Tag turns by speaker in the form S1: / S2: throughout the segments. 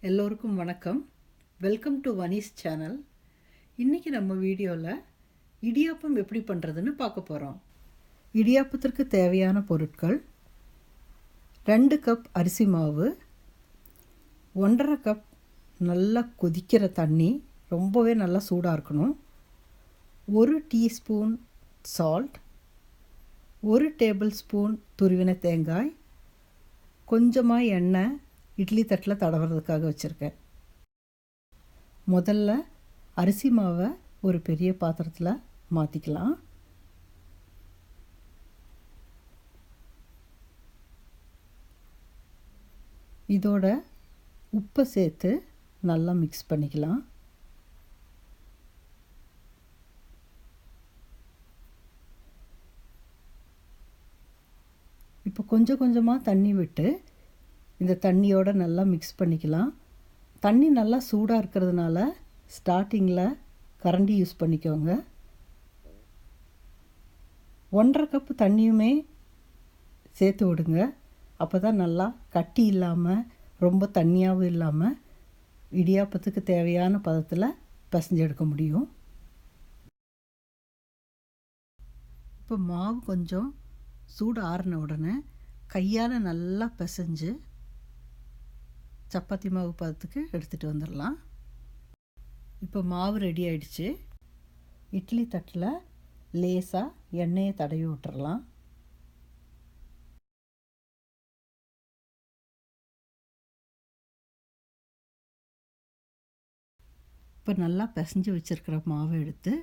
S1: எல்லோருக்கும் வணக்கம். Welcome to Vani's channel. இன்றைக்கி நம்ம வீடியோவில் இடியாப்பம் எப்படி பண்ணுறதுன்னு பார்க்க போகிறோம். இடியாப்பத்திற்கு தேவையான பொருட்கள்: 2 கப் அரிசி மாவு, 1.5 கப் நல்லா கொதிக்கிற தண்ணி, ரொம்பவே நல்லா சூடாக இருக்கணும், 1 டீஸ்பூன் சால்ட், 1 டேபிள் ஸ்பூன் துருவின தேங்காய், கொஞ்சமாக எண்ணெய் இட்லி தட்டில் தடவுறதுக்காக வச்சுருக்கேன். முதல்ல அரிசி மாவை ஒரு பெரிய பாத்திரத்தில் மாற்றிக்கலாம். இதோட உப்பை சேர்த்து நல்லா மிக்ஸ் பண்ணிக்கலாம். இப்போ கொஞ்சம் கொஞ்சமாக தண்ணி விட்டு இந்த தண்ணியோடு நல்லா மிக்ஸ் பண்ணிக்கலாம். தண்ணி நல்லா சூடாக இருக்கிறதுனால ஸ்டார்டிங்கில் கரண்டி யூஸ் பண்ணிக்கோங்க. 1.5 கப்பு தண்ணியுமே சேர்த்து விடுங்க. அப்போ தான் நல்லா கட்டி இல்லாமல் ரொம்ப தண்ணியாகவும் இல்லாமல் இடியாப்பத்துக்கு தேவையான பதத்தில் பிசைஞ்சு எடுக்க முடியும். இப்போ மாவு கொஞ்சம் சூடு ஆறின உடனே கையால் நல்லா பிசைஞ்சு சப்பாத்தி மாவு பதத்துக்கு எடுத்துகிட்டு வந்துடலாம். இப்போ மாவு ரெடி ஆகிடுச்சு. இட்லி தட்டில் லேசாக எண்ணெயை தடவி விட்டுறலாம். இப்போ நல்லா பிசைஞ்சு வச்சுருக்கிற மாவை எடுத்து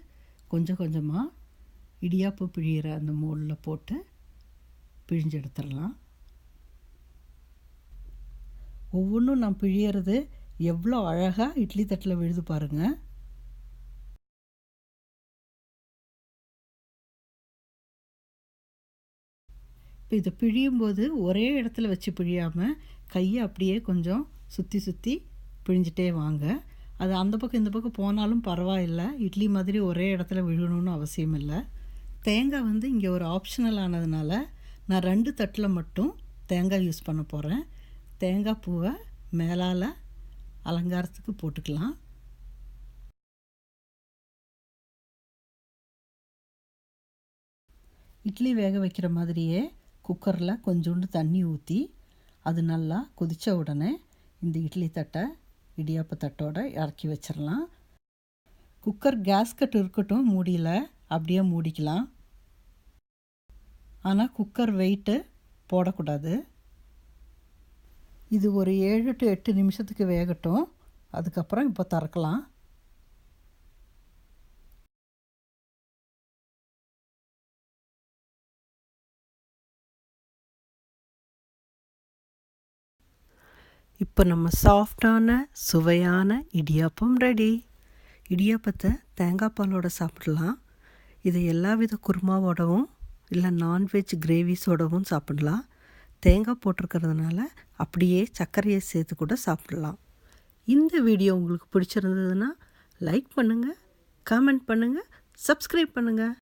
S1: கொஞ்சம் கொஞ்சமாக இடியாப்பு பிழிகிற அந்த மோலில் போட்டு பிழிஞ்சு எடுத்துடலாம். ஒவ்வொன்றும் நான் பிழியறது எவ்வளோ அழகாக இட்லி தட்டில் விழுது பாருங்கள். இப்போ இதை பிழியும்போது ஒரே இடத்துல வச்சு பிழியாமல் கையை அப்படியே கொஞ்சம் சுற்றி சுற்றி பிழிஞ்சிட்டே வாங்க. அது அந்த பக்கம் இந்த பக்கம் போனாலும் பரவாயில்லை, இட்லி மாதிரி ஒரே இடத்துல விழணும்னு அவசியம் இல்லை. தேங்காய் இங்கே ஒரு ஆப்ஷனல் ஆனதுனால நான் 2 தட்டில் மட்டும் தேங்காய் யூஸ் பண்ண போகிறேன். தேங்காய் பூவை மேலால் அலங்காரத்துக்கு போட்டுக்கலாம். இட்லி வேக வைக்கிற மாதிரியே குக்கரில் கொஞ்சோண்டு தண்ணி ஊற்றி அது நல்லா கொதித்த உடனே இந்த இட்லி தட்டை இடியாப்ப தட்டோடு இறக்கி வச்சிடலாம். குக்கர் கேஸ்கட் இருக்கட்டும், மூடியில் அப்படியே மூடிக்கலாம். ஆனால் குக்கர் வெயிட்டு போடக்கூடாது. இது ஒரு 7 to 8 நிமிஷத்துக்கு வேகட்டும். அதுக்கப்புறம் இப்போ திறக்கலாம். இப்போ நம்ம சாஃப்டான சுவையான இடியாப்பம் ரெடி. இடியாப்பத்தை தேங்காய் பாலோடு சாப்பிடலாம். இதை எல்லா வித குருமாவோடவும் இல்லை நான்வெஜ் கிரேவிஸோடவும் சாப்பிடலாம். தேங்காய் போட்டிருக்கிறதுனால அப்படியே சர்க்கரையை சேர்த்து கூட சாப்பிடலாம். இந்த வீடியோ உங்களுக்கு பிடிச்சிருந்ததுன்னா லைக் பண்ணுங்கள், கமெண்ட் பண்ணுங்கள், சப்ஸ்கிரைப் பண்ணுங்கள்.